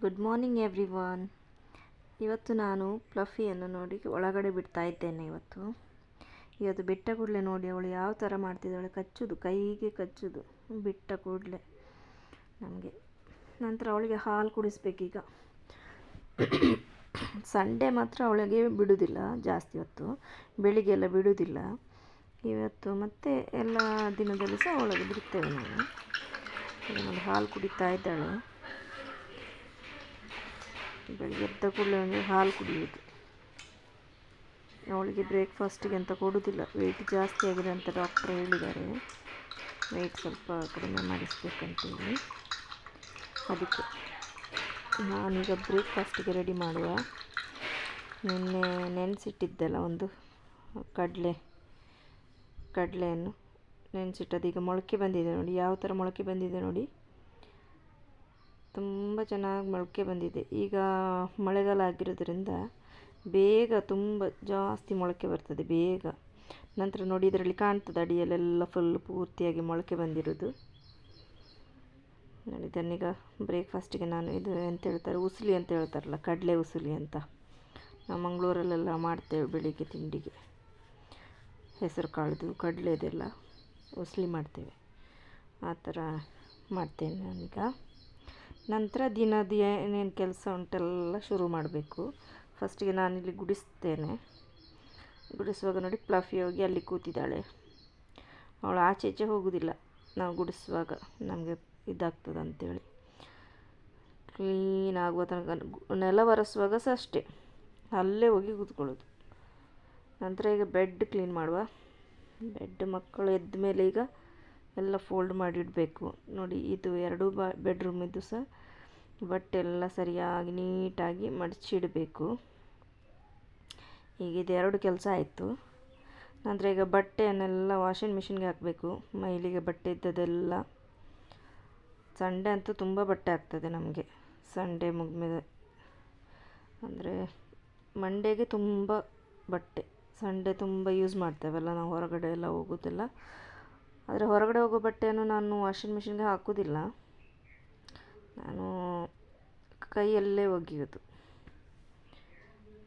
Good morning everyone. ಇವತ್ತು ನಾನು ಫ್ಲಫಿಯನ್ನು ನೋಡಿ ಒಳಗಡೆ ಬಿಡ್ತಾ ಇದ್ದೇನೆ. ಇವತ್ತು ಬಿಟ್ಟ ಕೂಡಲೇ ನೋಡಿ ಅವಳು ಯಾವ ಥರ ಮಾಡ್ತಿದ್ದಾಳೆ, ಕಚ್ಚೋದು, ಕೈಗೆ ಕಚ್ಚೋದು ಬಿಟ್ಟ ಕೂಡಲೇ ನಮಗೆ. ನಂತರ ಅವಳಿಗೆ ಹಾಲು ಕುಡಿಸ್ಬೇಕೀಗ. ಸಂಡೇ ಮಾತ್ರ ಅವಳಿಗೆ ಬಿಡೋದಿಲ್ಲ ಜಾಸ್ತಿ ಹೊತ್ತು, ಬೆಳಿಗ್ಗೆ ಎಲ್ಲ ಬಿಡೋದಿಲ್ಲ. ಇವತ್ತು ಮತ್ತೆ ಎಲ್ಲ ದಿನದಲ್ಲೂ ಸಹ ಅವಳಿಗೆ ಬಿಡ್ತೇವೆ ನಾವು. ನೋಡಿ ಹಾಲು ಕುಡಿತಾ ಇದ್ದಾಳೆ. ಬೆಳಿಗ್ಗೆ ಎದ್ದ ಕೂಡಲೇ ಅವನಿಗೆ ಹಾಲು ಕುಡಿಯೋದು. ಅವಳಿಗೆ ಬ್ರೇಕ್ಫಾಸ್ಟಿಗೆ ಅಂತ ಕೊಡೋದಿಲ್ಲ, ವೆಯ್ಟ್ ಜಾಸ್ತಿ ಆಗಿದೆ ಅಂತ ಡಾಕ್ಟ್ರ್ ಹೇಳಿದ್ದಾರೆ. ವೆಯ್ಟ್ ಸ್ವಲ್ಪ ಕಡಿಮೆ ಮಾಡಿಸ್ಬೇಕಂತೇಳಿ. ಅದಕ್ಕೆ ನಾನೀಗ ಬ್ರೇಕ್ಫಾಸ್ಟಿಗೆ ರೆಡಿ ಮಾಡುವ. ನಿನ್ನೆ ನೆನೆಸಿಟ್ಟಿದ್ದೆಲ್ಲ ಒಂದು ಕಡಲೆಯನ್ನು ನೆನೆಸಿಟ್ಟದು ಈಗ ಮೊಳಕೆ ಬಂದಿದೆ ನೋಡಿ. ಯಾವ ಥರ ಮೊಳಕೆ ಬಂದಿದೆ ನೋಡಿ, ತುಂಬ ಚೆನ್ನಾಗಿ ಮೊಳಕೆ ಬಂದಿದೆ. ಈಗ ಮಳೆಗಾಲ ಆಗಿರೋದ್ರಿಂದ ಬೇಗ ತುಂಬ ಜಾಸ್ತಿ ಮೊಳಕೆ ಬರ್ತದೆ ಬೇಗ. ನಂತರ ನೋಡಿ ಇದರಲ್ಲಿ ಕಾಣ್ತದೆ ಅಡಿಯಲ್ಲೆಲ್ಲ ಫುಲ್ ಪೂರ್ತಿಯಾಗಿ ಮೊಳಕೆ ಬಂದಿರೋದು ನೋಡಿ. ಇದನ್ನೀಗ ಬ್ರೇಕ್ಫಾಸ್ಟಿಗೆ ನಾನು ಇದು ಎಂತ ಹೇಳ್ತಾರೆ, ಉಸುಲಿ ಅಂತ ಹೇಳ್ತಾರಲ್ಲ, ಕಡಲೆ ಉಸುಲಿ ಅಂತ ನಾವು ಮಂಗಳೂರಲ್ಲೆಲ್ಲ ಮಾಡ್ತೇವೆ. ಬೆಳಿಗ್ಗೆ ತಿಂಡಿಗೆ ಹೆಸರು ಕಾಳ್ದು ಕಡಲೆದೆಲ್ಲ ಉಸುಲಿ ಮಾಡ್ತೇವೆ. ಆ ಥರ ಮಾಡ್ತೇನೆ ನಾನೀಗ. ನಂತರ ದಿನದ ಏನೇನು ಕೆಲಸ ಉಂಟೆಲ್ಲ ಶುರು ಮಾಡಬೇಕು. ಫಸ್ಟಿಗೆ ನಾನಿಲ್ಲಿ ಗುಡಿಸ್ತೇನೆ. ಗುಡಿಸುವಾಗ ನೋಡಿ ಫ್ಲಫಿ ಹೋಗಿ ಅಲ್ಲಿ ಕೂತಿದ್ದಾಳೆ. ಅವಳು ಆಚೆ ಈಚೆ ಹೋಗೋದಿಲ್ಲ ನಾವು ಗುಡಿಸುವಾಗ, ನಮಗೆ ಇದಾಗ್ತದೆ ಅಂಥೇಳಿ. ಕ್ಲೀನ್ ಆಗುವ ತನಕ ನೆಲ ಒರೆಸುವಾಗ ಸಹ ಅಷ್ಟೇ, ಅಲ್ಲೇ ಹೋಗಿ ಕೂತ್ಕೊಳ್ಳೋದು. ನಂತರ ಈಗ ಬೆಡ್ ಕ್ಲೀನ್ ಮಾಡುವ. ಬೆಡ್ ಮಕ್ಕಳು ಎದ್ದ ಮೇಲೆ ಈಗ ಎಲ್ಲ ಫೋಲ್ಡ್ ಮಾಡಿಡಬೇಕು ನೋಡಿ. ಇದು ಎರಡೂ ಬೆಡ್ರೂಮಿದ್ದು ಸಹ ಬಟ್ಟೆ ಎಲ್ಲ ಸರಿಯಾಗಿ ನೀಟಾಗಿ ಮಡಚಿಡಬೇಕು. ಈಗ ಇದೆರಡು ಕೆಲಸ ಆಯಿತು. ನಂತರ ಈಗ ಬಟ್ಟೆಯನ್ನೆಲ್ಲ ವಾಷಿಂಗ್ ಮಿಷಿನ್ಗೆ ಹಾಕಬೇಕು. ಮೈಲಿಗೆ ಬಟ್ಟೆ ಇದ್ದದೆಲ್ಲ. ಸಂಡೇ ಅಂತೂ ತುಂಬ ಬಟ್ಟೆ ಆಗ್ತದೆ ನಮಗೆ. ಸಂಡೇ ಮುಗಿದ್ಮೇಲೆ ಅಂದರೆ ಮಂಡೇಗೆ ತುಂಬ ಬಟ್ಟೆ, ಸಂಡೇ ತುಂಬ ಯೂಸ್ ಮಾಡ್ತೇವಲ್ಲ ನಾವು, ಹೊರಗಡೆ ಎಲ್ಲ ಹೋಗೋದಿಲ್ಲ. ಆದರೆ ಹೊರಗಡೆ ಹೋಗೋ ಬಟ್ಟೆಯನ್ನು ನಾನು ವಾಷಿಂಗ್ ಮಿಷಿನ್ಗೆ ಹಾಕೋದಿಲ್ಲ, ನಾನು ಕೈಯಲ್ಲೇ ಒಗೆಯೋದು.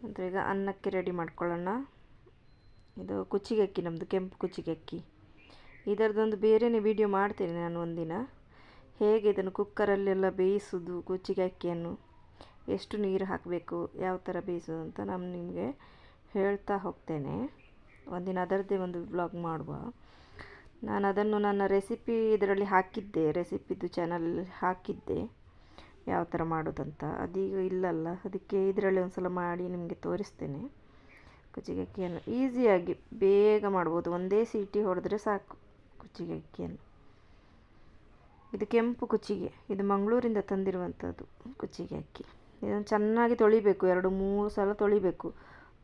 ಅಂದರೆ ಈಗ ಅನ್ನಕ್ಕೆ ರೆಡಿ ಮಾಡ್ಕೊಳ್ಳೋಣ. ಇದು ಕುಚ್ಚಿಗೆ ಅಕ್ಕಿ, ನಮ್ಮದು ಕೆಂಪು ಕುಚ್ಚಿಗೆ ಅಕ್ಕಿ. ಇದರದೊಂದು ಬೇರೆಯೇ ವಿಡಿಯೋ ಮಾಡ್ತೇನೆ ನಾನು ಒಂದಿನ, ಹೇಗೆ ಇದನ್ನು ಕುಕ್ಕರಲ್ಲೆಲ್ಲ ಬೇಯಿಸೋದು ಕುಚ್ಚಿಗೆ ಅಕ್ಕಿಯನ್ನು, ಎಷ್ಟು ನೀರು ಹಾಕಬೇಕು, ಯಾವ ಥರ ಬೇಯಿಸೋದು ಅಂತ ನಾನು ನಿಮಗೆ ಹೇಳ್ತಾ ಹೋಗ್ತೇನೆ. ಒಂದಿನ ಅದರದ್ದೇ ಒಂದು ವ್ಲಾಗ್ ಮಾಡುವ. ನಾನು ಅದನ್ನು ನನ್ನ ರೆಸಿಪಿ ಇದರಲ್ಲಿ ಹಾಕಿದ್ದೆ, ರೆಸಿಪಿದು ಚಾನಲಲ್ಲಿ ಹಾಕಿದ್ದೆ ಯಾವ ಥರ ಮಾಡೋದಂತ. ಅದೀಗ ಇಲ್ಲಲ್ಲ, ಅದಕ್ಕೆ ಇದರಲ್ಲಿ ಒಂದು ಸಲ ಮಾಡಿ ನಿಮಗೆ ತೋರಿಸ್ತೇನೆ. ಕುಚ್ಚಿಗೆ ಅಕ್ಕಿಯನ್ನು ಈಸಿಯಾಗಿ ಬೇಗ ಮಾಡ್ಬೋದು, ಒಂದೇ ಸೀಟಿ ಹೊಡೆದ್ರೆ ಸಾಕು ಕುಚ್ಚಿಗೆ ಅಕ್ಕಿಯನ್ನು. ಇದು ಕೆಂಪು ಕುಚ್ಚಿಗೆ, ಇದು ಮಂಗಳೂರಿಂದ ತಂದಿರುವಂಥದ್ದು ಕುಚ್ಚಿಗೆ ಅಕ್ಕಿ. ಇದನ್ನು ಚೆನ್ನಾಗಿ ತೊಳಿಬೇಕು, 2-3 ಸಲ ತೊಳಿಬೇಕು.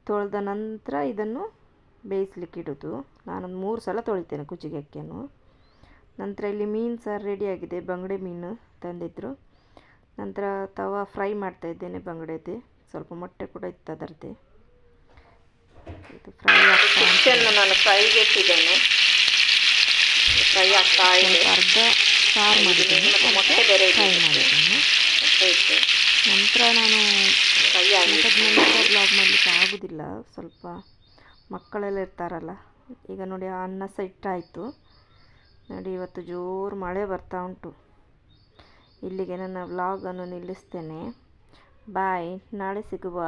ತೊಳೆದ ನಂತರ ಇದನ್ನು ಬೇಯಿಸ್ಲಿಕ್ಕೆ ಇಡೋದು. ನಾನೊಂದು 3 ಸಲ ತೊಳಿತೇನೆ ಕುಚ್ಚಿಗೆ ಅಕ್ಕಿಯನ್ನು. ನಂತರ ಇಲ್ಲಿ ಮೀನು ಸಾರು ರೆಡಿಯಾಗಿದೆ, ಬಂಗಡೆ ಮೀನು ತಂದಿದ್ದರು. ನಂತರ ತವಾ ಫ್ರೈ ಮಾಡ್ತಾ ಇದ್ದೇನೆ ಬಂಗಡೆದೆ, ಸ್ವಲ್ಪ ಮೊಟ್ಟೆ ಕೂಡ ಇತ್ತು ಅದರದ್ದೇ. ಇದು ಫ್ರೈ ನಾನು ಫ್ರೈಗೆ ಇಟ್ಟಿದ್ದೇನೆ, ಫ್ರೈ ಆಗ್ತಾ ಇದೆ. ಅರ್ಧ ಸಾರು ಮಾಡಿದ್ದೇನೆ, ಮೊಟ್ಟೆ ಬೇರೆ ಫ್ರೈ ಮಾಡಿದ್ದೇನೆ. ನಂತರ ನಾನು ಬ್ಲಾಗ್ ಮಾಡಲಿಕ್ಕೆ ಆಗೋದಿಲ್ಲ, ಸ್ವಲ್ಪ ಮಕ್ಕಳೆಲ್ಲ ಇರ್ತಾರಲ್ಲ. ಈಗ ನೋಡಿ ಅನ್ನ ಸಹ ಇಟ್ಟಾಯಿತು ನೋಡಿ. ಇವತ್ತು ಜೋರು ಮಳೆ ಬರ್ತಾ ಉಂಟು. ಇಲ್ಲಿಗೆ ನನ್ನ ವ್ಲಾಗನ್ನು ನಿಲ್ಲಿಸ್ತೇನೆ. ಬಾಯ್, ನಾಳೆ ಸಿಗುವ.